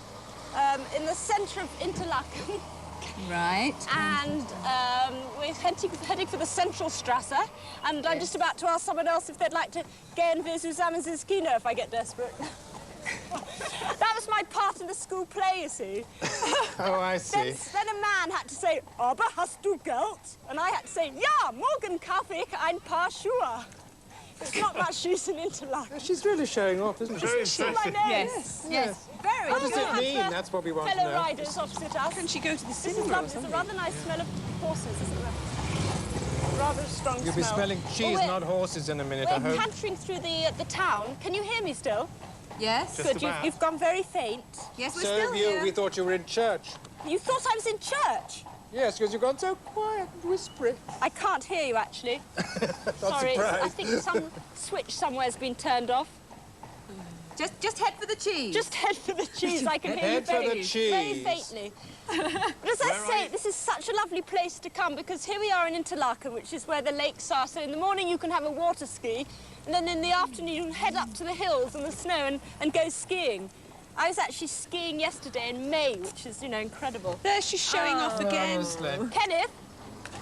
in the centre of Interlaken. Right. And we're heading for the Central Strasse, and I'm just about to ask someone else if they'd like to gehen wir zusammen ins Kino if I get desperate. That was my part in the school play, you see. Oh, I see. Then a man had to say, aber hast du Geld? And I had to say, ja, morgen kaufe ich ein paar Schuhe. It's not much use in Interlaken. She's really showing off, isn't she? Isn't she my name? Yes. Very. What does it mean? That's what we want to know. Fellow riders opposite us. Can she go to the cinema? This is lovely. There's a rather nice smell of horses, isn't there? Rather strong smell. You'll be smelling cheese, not horses, in a minute, I hope. We're cantering through the town. Can you hear me still? Yes. Good. You've gone very faint. Yes, we're still here. We thought you were in church. You thought I was in church? Yes, because you've gone so quiet and whispery. I can't hear you, actually. Sorry, I think some switch somewhere's been turned off. Just head for the cheese. Just head for the cheese. I can hear you very faintly. But as I say, this is such a lovely place to come because here we are in Interlaken, which is where the lakes are. So in the morning you can have a water ski, and then in the afternoon you can head up to the hills and the snow and go skiing. I was actually skiing yesterday in May, which is, you know, incredible. There she's showing off again. Kenneth?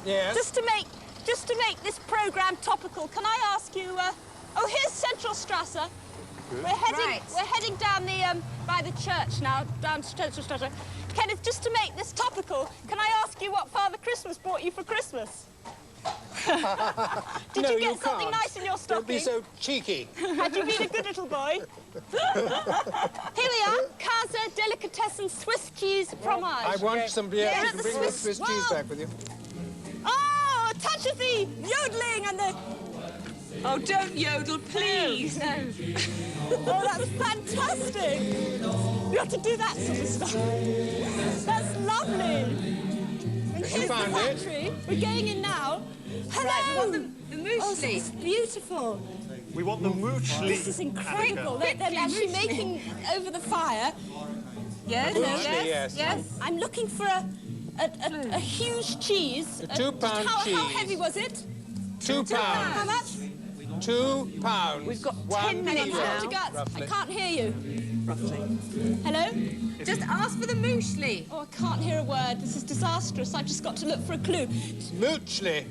Yes? Just to make this programme topical, can I ask you, oh, here's Central Strasse. We're heading down by the church now, down to Central Strasse. Kenneth, just to make this topical, can I ask you what Father Christmas bought you for Christmas? Did you get something nice in your stocking? Don't be so cheeky. Had you been a good little boy? Here we are, Casa Delicatessen Swiss cheese fromage. I want some beer. Yeah, You can bring the Swiss cheese back with you. Oh, a touch of the yodeling and the... Oh, don't yodel, please. No. Oh, that's fantastic. You have to do that sort of stuff. That's lovely. And here's the factory. We're going in now. Hello! Right, the muesli. Oh, it's beautiful. We want the muesli. This is incredible. They're actually making over the fire. Yes, yes. I'm looking for a huge cheese. A 2 pound cheese. How heavy was it? 2 pounds. How much? 2 pounds. We've got 1 10 minutes kilo. now. I can't hear you. Roughly. Hello? Just ask for the muesli. Oh, I can't hear a word. This is disastrous. I've just got to look for a clue. Muesli.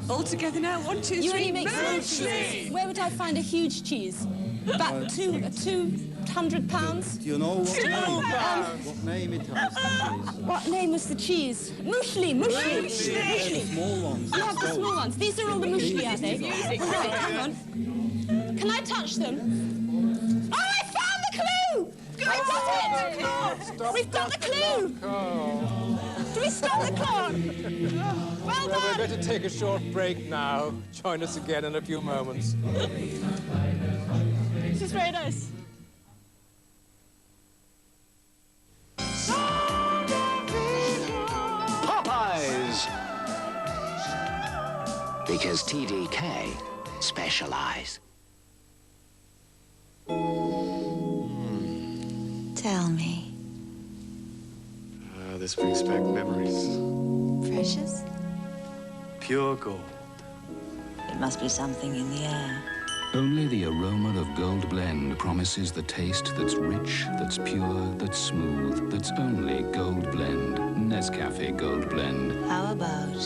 All together now. 1, 2, 3. You only make small cheeses. Where would I find a huge cheese? About 200 pounds? Do you know what name it has, the cheese? What name was the cheese? Muesli. The small ones. You have the small ones. These are all the muesli, are they? Right, hang on. Can I touch them? Oh, I found the clue! I got it! We've got the clue! Do we stop the clock? Well done! We're going to take a short break now. Join us again in a few moments. This is very nice. Popeyes! Because TDK specialize. Tell me. This brings back memories. Precious? Pure gold. It must be something in the air. Only the aroma of Gold Blend promises the taste that's rich, that's pure, that's smooth, that's only Gold Blend. Nescafe Gold Blend. How about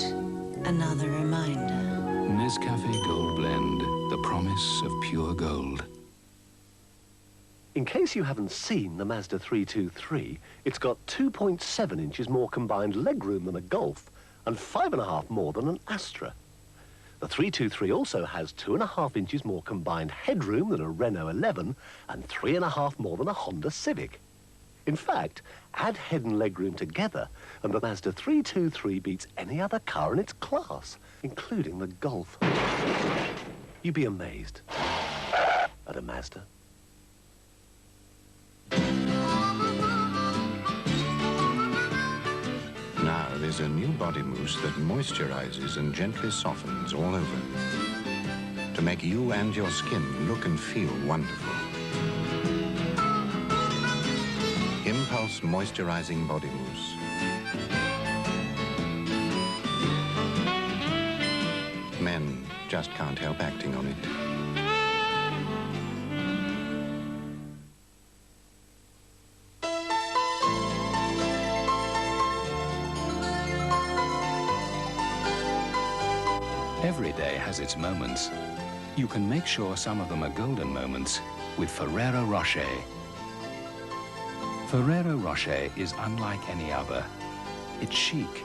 another reminder? Nescafe Gold Blend, the promise of pure gold. In case you haven't seen the Mazda 323, it's got 2.7 inches more combined legroom than a Golf and 5.5 more than an Astra. The 323 also has 2.5 inches more combined headroom than a Renault 11 and 3.5 more than a Honda Civic. In fact, add head and legroom together and the Mazda 323 beats any other car in its class, including the Golf. You'd be amazed at a Mazda. Now there's a new body mousse that moisturizes and gently softens all over to make you and your skin look and feel wonderful. Impulse Moisturizing Body Mousse. just can't help acting on it. Every day has its moments. You can make sure some of them are golden moments with Ferrero Rocher. Ferrero Rocher is unlike any other. It's chic,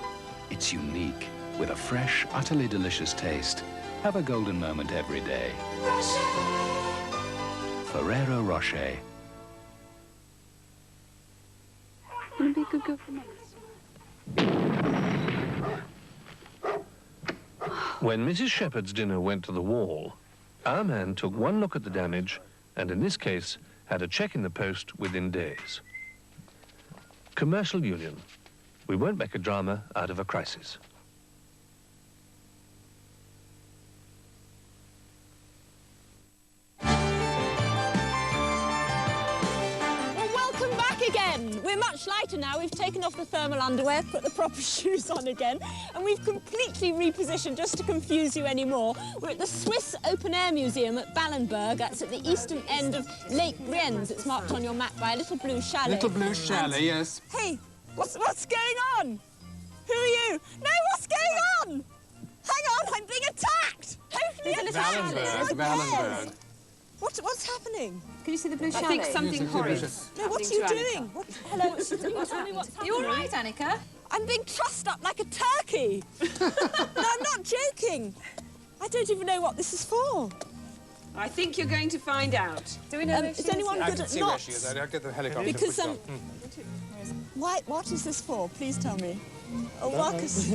it's unique, with a fresh, utterly delicious taste. Have a golden moment every day. Ferrero Rocher. Gonna be a good girl for Mum. When Mrs. Shepherd's dinner went to the wall, our man took one look at the damage and, in this case, had a cheque in the post within days. Commercial Union. We won't make a drama out of a crisis. Well, welcome back again. We're much lighter now. We've taken off the thermal underwear, put the proper shoes on again, and we've completely repositioned, just to confuse you anymore. We're at the Swiss Open Air Museum at Ballenberg. That's at the eastern end of Lake Brienz. It's marked on your map by a little blue chalet. Little blue chalet, yes. Hey, what's going on? Who are you? No, what's going on? Hang on, I'm being attacked. Totally attacked. Ballenberg. What's happening? Can you see the blue I chalet? think something horrid. No, what are you doing? Hello, tell me what's happening. You all right, Anneka? I'm being trussed up like a turkey. No, I'm not joking. I don't even know what this is for. I think you're going to find out. Do we know if is anyone I good can at see where she is. knots? I'll get the helicopter. Because what is this for? Please tell me. Oh, Marcus.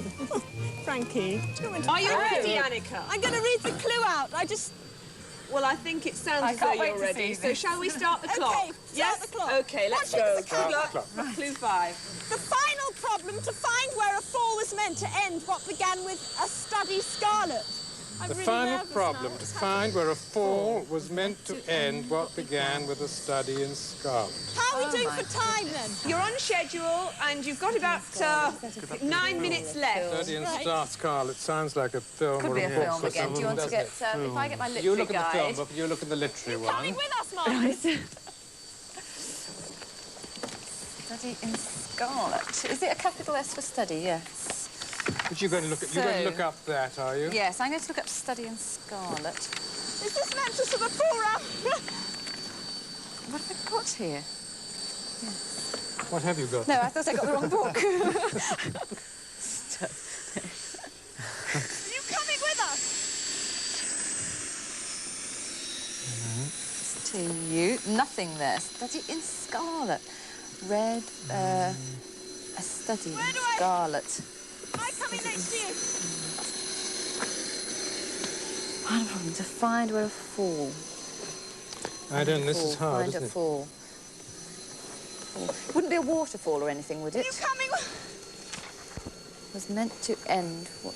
Frankie. Are you ready, Anneka? I'm going to read the clue out. Well, I think it sounds as though you're ready. So shall we start the clock? Okay, start the clock. Okay, let's go. Clue 5. The final problem to find where a fall was meant to end what began with a study scarlet. I'm The really final nervous problem now. to find where a fall was meant to end what began with a study in scarlet. How are we doing for time then? You're on schedule and you've got about 9 minutes left. Study in scarlet sounds like a film Could or be a a book film or again. Do you want to something, get, if I get my doesn't it? You literary look at the film guide. book and you look at the literary one. Coming with us, Marcus. Study in scarlet. Is it a capital S for study? Yes. But you're going to look at, you're going to look up that, are you? Yes, I'm going to look up study in scarlet. Is this meant to sort of fall around? What have I got here? What have you got? No, I thought I got the wrong book. Are you coming with us? It's to you. Nothing there. Study in scarlet. Red, a study in scarlet. I come in next to you. Final problem to find where a fall. I don't know, this is hard, Find isn't a it? fall. Wouldn't be a waterfall or anything, would it? Are you coming with... Was meant to end what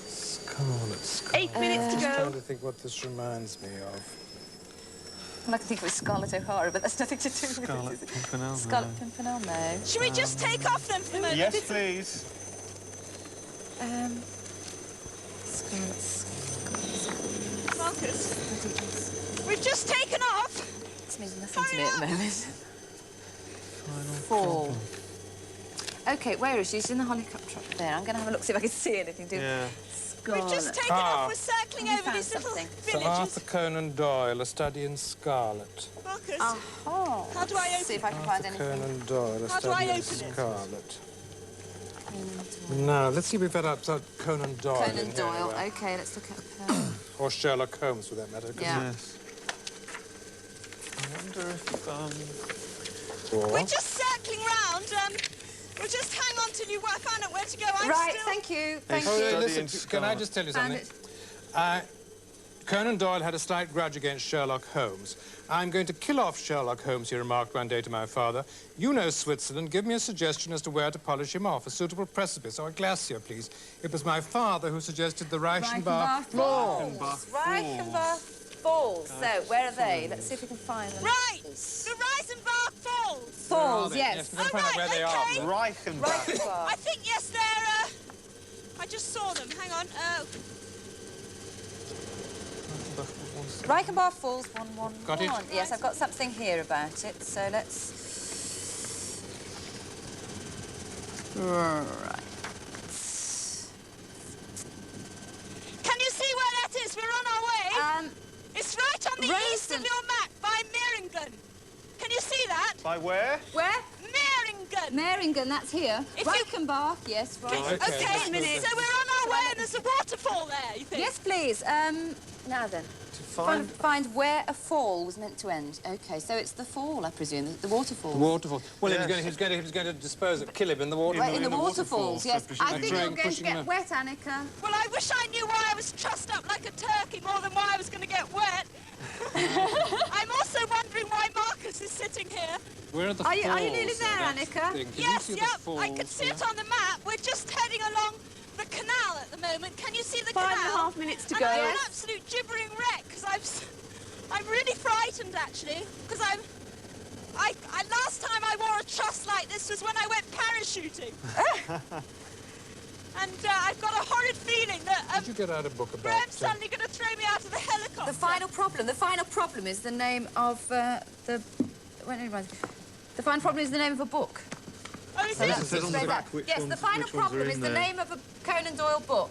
Scarlet. 8 minutes to I'm go. trying to think what this reminds me of. Well, I can think of it was Scarlett O'Hara, but that's nothing to do with Scarlet it, is it? Pimpernel, Scarlet Pimpernel, no. Should we just take off then for the moment? Yes, please. Scarlet. Marcus, we've just taken off. This means nothing to me at the moment. Fall. OK, where is she? She's in the helicopter up there. I'm going to have a look, see if I can see anything. Scarlet. We've just taken off. We're circling over these little Sir villages. Arthur Conan Doyle, A Study in Scarlet. Marcus, Oh. how do I open See if I can find anything. Conan Doyle, A How do I Study in open it? Scarlet. Now, let's see if we've got upside Conan Doyle. in Conan here Doyle. anyway. OK, let's look at Or Sherlock Holmes, for that matter. Yeah. Yes. I wonder if, Or... We're just circling round. We'll just hang on till you find out where to go. I'm Right, still... thank you. Thank Oh, you. listen, can I just tell you And something? Conan Doyle had a slight grudge against Sherlock Holmes. I'm going to kill off Sherlock Holmes, he remarked one day to my father. You know Switzerland. Give me a suggestion as to where to polish him off. A suitable precipice or a glacier, please. It was my father who suggested the Reichenbach Falls. Reichenbach Falls. So, where are they? Let's see if we can find them. Right! The Reisenbach Falls! Falls, Yes, yes. we've got to find out where they are. Reichenbach. Reichenbach. I think, yes, I just saw them. Hang on. Reichenbach Falls 111. Got it? Yes, I've got something here about it, so let's... Right. Can you see where that is? We're on our way. It's right on the east of your map by Meiringen. Can you see that? By where? Where? Meiringen. Meiringen, that's here. Reichenbach, yes, right. Okay, a minute. So we're on our way and there's a waterfall there, you think? Yes, please. Now then. To find where a fall was meant to end. Okay, so it's the fall, I presume, the waterfall. The waterfall. Well, Yes. he was going to dispose of, kill him in the water. Right, in the waterfalls, yes. I think you're Trying, going to pushing get him. wet, Anneka. Well, I wish I knew why I was trussed up like a turkey more than why I was going to get wet. I'm also wondering why Marcus is sitting here. We're at the Are falls. you nearly there, that's the Anneka? thing. Can Yes, you see yep, the falls? I can see it on the map. We're just heading along the canal at the moment. Can you see the 5.5 canal? minutes to And go. I'm an absolute gibbering wreck because I'm really frightened actually because last time I wore a truss like this was when I went parachuting. And I've got a horrid feeling that Did you get out a book about... Graham's suddenly going to throw me out of the helicopter. The final problem is the name of the final problem is the name of a book. Oh, is Yes, it? it says on the back which Yes, ones- the final which ones are problem is in the there. name of a Conan Doyle book.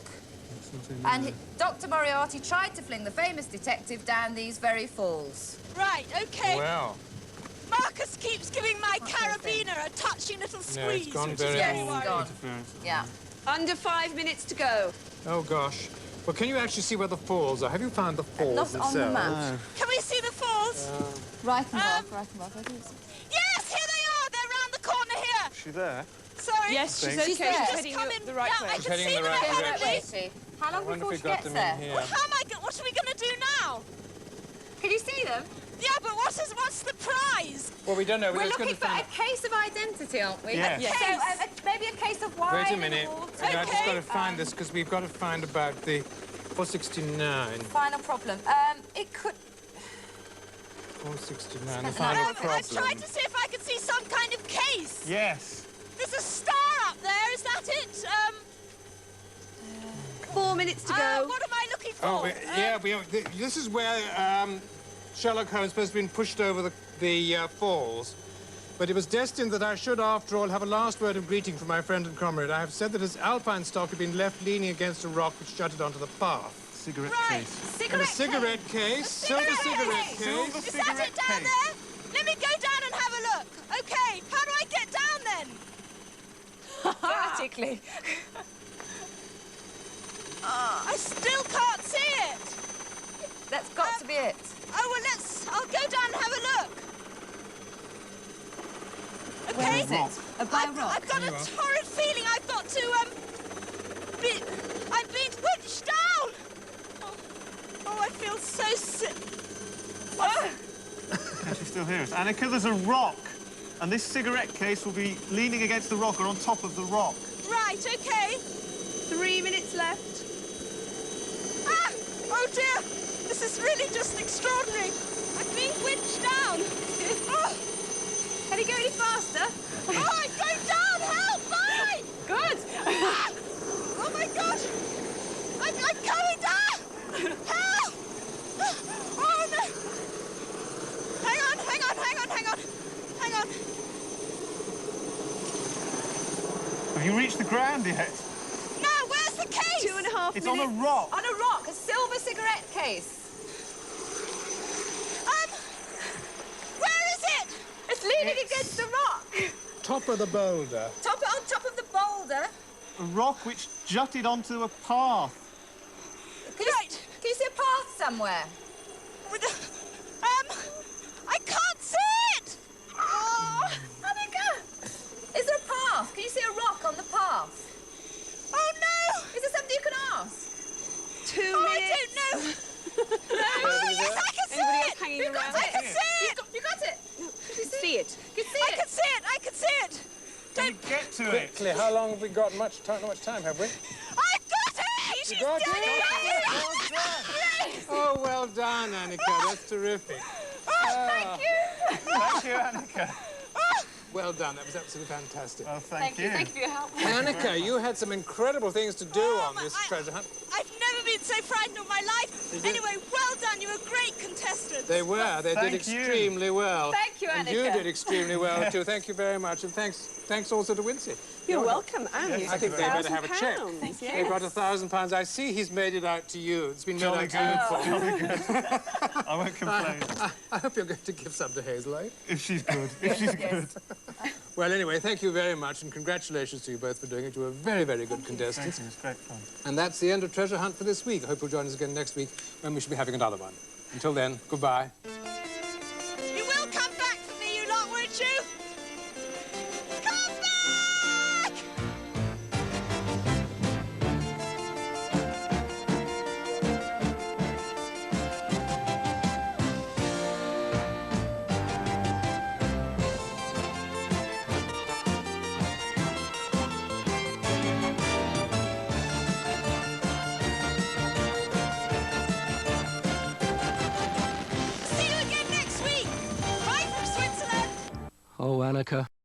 And Dr. Moriarty tried to fling the famous detective down these very falls. Right, okay. Well, Marcus keeps giving my carabiner a touchy little squeeze, it's gone which very is very old. worrying. Yeah. Under 5 minutes to go. oh gosh. Well, can you actually see where the falls are? Have you found the falls Not themselves? on the map. Can we see the falls? Reichenbach. Yes, here they are. They're round the corner here. Is she there? Sorry. Yes, she's Think. okay. She's there. She's Just heading come up in. the right yeah, way. I She's can heading see in the them right ahead of direction. me. How long I wonder before if she we got gets them there? in here. Well, what are we going to do now? Can you see them? Yeah, but what's the prize? Well, we don't know. We're just looking got to for a case of identity, aren't we? Yes. Yes. So maybe a case of wine. Wait a and minute. water. I just got Okay. to find this because we've got to find about the 469. Final problem. It could. 469. The final I problem. tried to see if I could see some kind of case. Yes. There's a star up there. Is that it? 4 minutes to go. What am I looking for? Oh, yeah. This is where Sherlock Holmes is supposed to have been pushed over the falls. But it was destined that I should, after all, have a last word of greeting from my friend and comrade. I have said that his alpine stock had been left leaning against a rock which jutted onto the path. Cigarette Right. case. And a cigarette case, silver cigarette case. Silver Is that cigarette it down case. there? Let me go down and have a look. Okay, how do I get down then? Practically. I still can't see it. That's got to be it. Oh, well, I'll go down and have a look. Okay. Where is it? By a rock. I've got a horrid feeling I've got to, I'm being winched down. Oh, I feel so sick. Can she still hear us? Anneka, there's a rock. And this cigarette case will be leaning against the rock or on top of the rock. Right, okay. 3 minutes left. Ah! Oh, dear. This is really just extraordinary. I'm being winched down. Oh. Can you go any faster? Oh, I'm going down! Help! Bye! Good. Ah! Oh, my God! I'm coming down! Help! Oh, no! Hang on. Have you reached the ground yet? No, where's the case? 2.5 minutes. It's on a rock. On a rock, a silver cigarette case. Where is it? It's leaning against the rock. Top of the boulder. On top of the boulder. A rock which jutted onto a path. Can you see a path somewhere? I can't see it! Oh, Anneka! Is there a path? Can you see a rock on the path? oh no! Is there something you can ask? 2 Oh, I minutes. don't know. Oh, yes, I can see Anybody it! else hanging You got around? I can see it! You got it. Can you see it? You see I it. can see it! I can see it! Can you get to it? Quickly, how long have we got? Not much time, have we? I've got it! She's got doing it? it! Yes! Oh, well done, Anneka. That's terrific. Oh, thank you! Thank you, Anneka. Well done. That was absolutely fantastic. Well, thank you. Thank you for your help. Anneka, you had some incredible things to do on this treasure hunt. I've never been so frightened in my life. Anyway, well done. You were great contestants. They were. They did extremely well. Thank you, Anneka. And you did extremely well, too. Thank you very much. And thanks also to Wincy. You're welcome, and I think they better have a check. £1,000. They've got £1,000. I see he's made it out to you. It's been made Jolly out to you, Paul. Jolly good. I won't complain. I hope you're going to give some to Hazel, eh? If she's good. If she's good. Well, anyway, thank you very much, and congratulations to you both for doing it. You were very, very good contestants. Thank you. It was great fun. And that's the end of Treasure Hunt for this week. I hope you'll join us again next week when we shall be having another one. Until then, goodbye.